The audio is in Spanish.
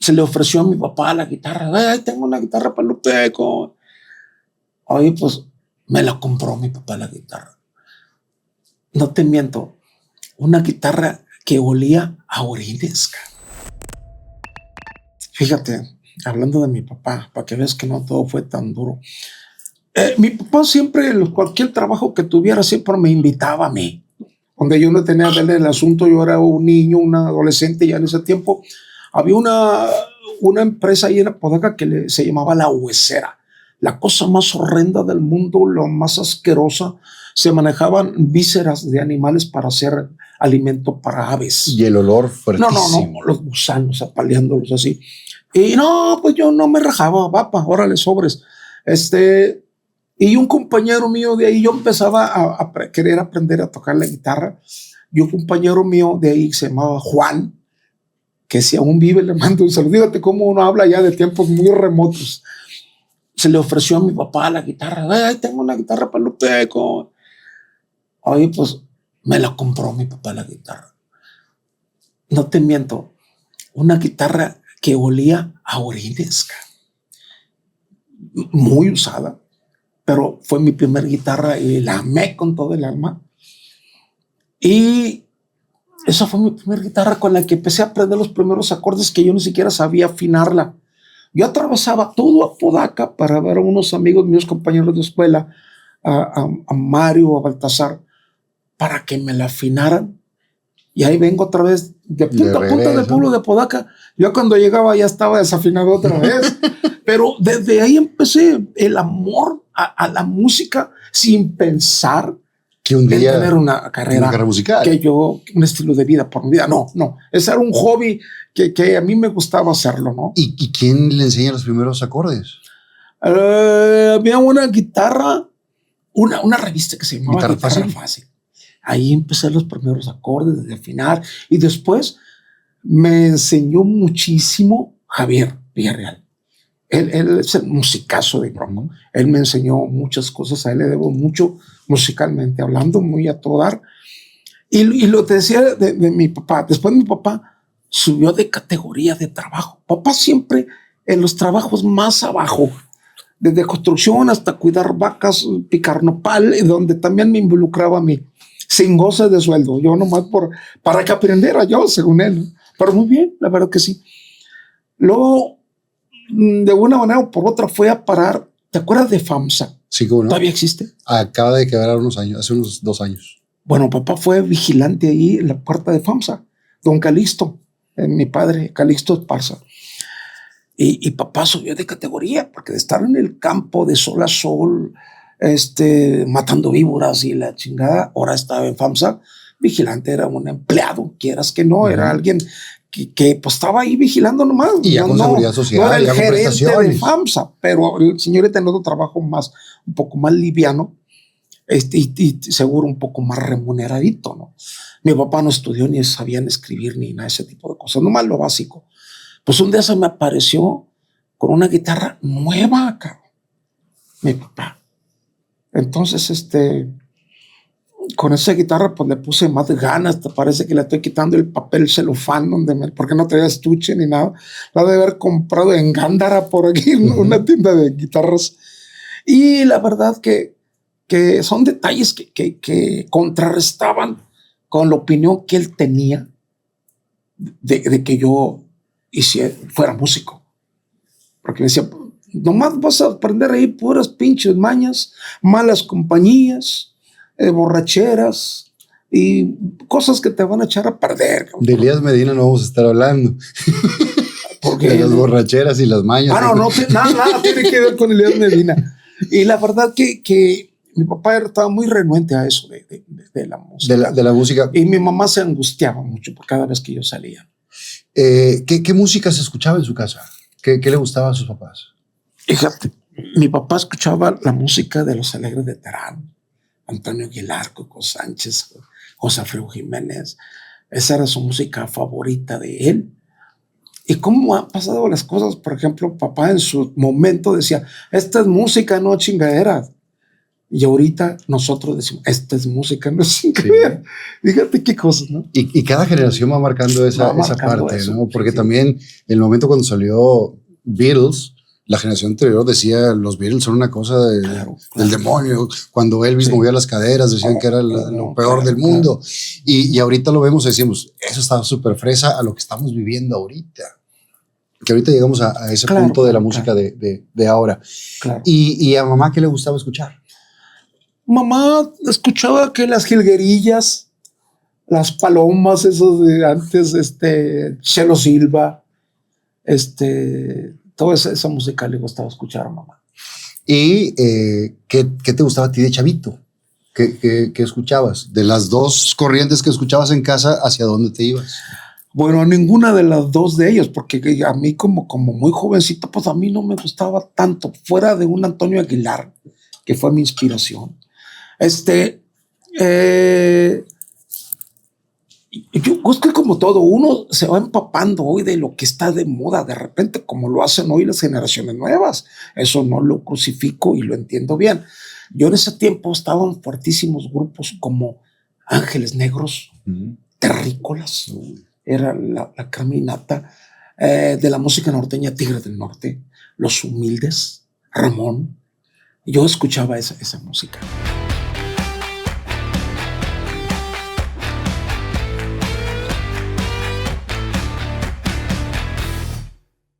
Se le ofreció a mi papá la guitarra. Ay, tengo una guitarra para Lupeco. Oye, pues me la compró mi papá la guitarra. No te miento, una guitarra que olía a orines. Fíjate, hablando de mi papá, para que veas que no todo fue tan duro. Mi papá siempre, cualquier trabajo que tuviera, siempre me invitaba a mí. Donde yo no tenía que ver el asunto, yo era un niño, un adolescente ya en ese tiempo. Había una empresa ahí en Apodaca que se llamaba La Huesera. La cosa más horrenda del mundo, lo más asquerosa. Se manejaban vísceras de animales para hacer alimento para aves. Y el olor fuertísimo. No, los gusanos apaleándolos así. Y no, pues yo no me rajaba, vapa, órale, sobres. Y un compañero mío de ahí, yo empezaba a querer aprender a tocar la guitarra. Y un compañero mío de ahí se llamaba Juan, que si aún vive, le mando un saludo. Fíjate cómo uno habla ya de tiempos muy remotos. Se le ofreció a mi papá la guitarra. Ay, tengo una guitarra para Lupeco. Oye, pues me la compró mi papá la guitarra. No te miento, una guitarra que olía a orines. Muy usada, pero fue mi primer guitarra y la amé con todo el alma. Y esa fue mi primera guitarra con la que empecé a aprender los primeros acordes que yo ni siquiera sabía afinarla. Yo atravesaba todo Apodaca para ver a unos amigos míos, compañeros de escuela, a Mario, a Baltasar, para que me la afinaran. Y ahí vengo otra vez de punta a punta del pueblo de Apodaca. Yo cuando llegaba ya estaba desafinado otra vez. Pero desde ahí empecé el amor a la música sin pensar que un día tener una carrera musical. Que yo, un estilo de vida por mi vida. No. Ese era un hobby que a mí me gustaba hacerlo, ¿no? ¿Y quién le enseña los primeros acordes? Había una guitarra, una revista que se llamaba Guitarra Fácil. Ahí empecé los primeros acordes de afinar y después me enseñó muchísimo Javier Villarreal. Él es el musicazo de Bronco. Él me enseñó muchas cosas, a él le debo mucho musicalmente hablando, muy a todo dar. Y lo que decía de mi papá, después mi papá subió de categoría de trabajo. Papá siempre en los trabajos más abajo, desde construcción hasta cuidar vacas, picar nopal, donde también me involucraba a mí, sin goce de sueldo, yo nomás para que aprendiera yo, según él, ¿no? Pero muy bien, la verdad que sí. Luego, de una manera o por otra, fue a parar. ¿Te acuerdas de FAMSA? Sí, ¿cómo no? ¿Todavía existe? Acaba de quedar hace unos 2 años. Bueno, papá fue vigilante ahí en la puerta de FAMSA. Don Calixto, mi padre, Calixto Esparza. Y papá subió de categoría, porque de estar en el campo de sol a sol, matando víboras y la chingada, ahora estaba en FAMSA. Vigilante era un empleado, quieras que no, era alguien que pues estaba ahí vigilando nomás. Y ya con seguridad social, no era el ya con gerente prestaciones de FAMSA, pero el señor tenía otro trabajo un poco más liviano, y seguro un poco más remuneradito, ¿no? Mi papá no estudió ni sabían escribir ni nada de ese tipo de cosas, nomás lo básico. Pues un día se me apareció con una guitarra nueva, cabrón, mi papá. Entonces, con esa guitarra pues le puse más ganas. Te parece que le estoy quitando el papel celofán porque no traía estuche ni nada. La de haber comprado en Gándara por aquí, en una tienda de guitarras. Y la verdad que son detalles que contrarrestaban con la opinión que él tenía de que yo fuera músico. Porque me decía, nomás vas a aprender ahí puras pinches mañas, malas compañías, borracheras y cosas que te van a echar a perder. De Elías Medina no vamos a estar hablando. Porque de las borracheras y las mañas. Nada tiene que ver con Elías Medina. Y la verdad que mi papá estaba muy renuente a eso de la música. De la música. Y mi mamá se angustiaba mucho por cada vez que yo salía. ¿Qué música se escuchaba en su casa? ¿Qué le gustaba a sus papás? Fíjate, mi papá escuchaba la música de Los Alegres de Terán, Antonio Aguilar, Coco Sánchez, José Alfredo Jiménez. Esa era su música favorita de él. Y cómo han pasado las cosas. Por ejemplo, papá en su momento decía, esta es música, no chingaderas. Y ahorita nosotros decimos, esta es música, no es increíble. Sí. Fíjate qué cosas, ¿no? Y cada generación va marcando esa parte, eso, ¿no? Porque también en el momento cuando salió Beatles, la generación anterior decía los Beatles son una cosa del demonio. Cuando Elvis movía las caderas decían que era lo peor del mundo. Y ahorita lo vemos y decimos, eso está súper fresa a lo que estamos viviendo ahorita. Que ahorita llegamos a ese punto de la música de ahora. Claro. ¿Y a mamá qué le gustaba escuchar? Mamá escuchaba que las jilguerillas, las palomas, esos de antes, Chelo Silva, toda esa música le gustaba escuchar a mamá. ¿Y qué te gustaba a ti de chavito? ¿Qué escuchabas? De las dos corrientes que escuchabas en casa, ¿hacia dónde te ibas? Bueno, a ninguna de las dos de ellas, porque a mí como muy jovencito, pues a mí no me gustaba tanto, fuera de un Antonio Aguilar, que fue mi inspiración. Yo es que como todo, uno se va empapando hoy de lo que está de moda, de repente, como lo hacen hoy las generaciones nuevas. Eso no lo crucifico y lo entiendo bien. Yo en ese tiempo estaban fuertísimos grupos como Ángeles Negros, Terrícolas, era la caminata de la música norteña, Tigres del Norte, Los Humildes, Ramón. Yo escuchaba esa música.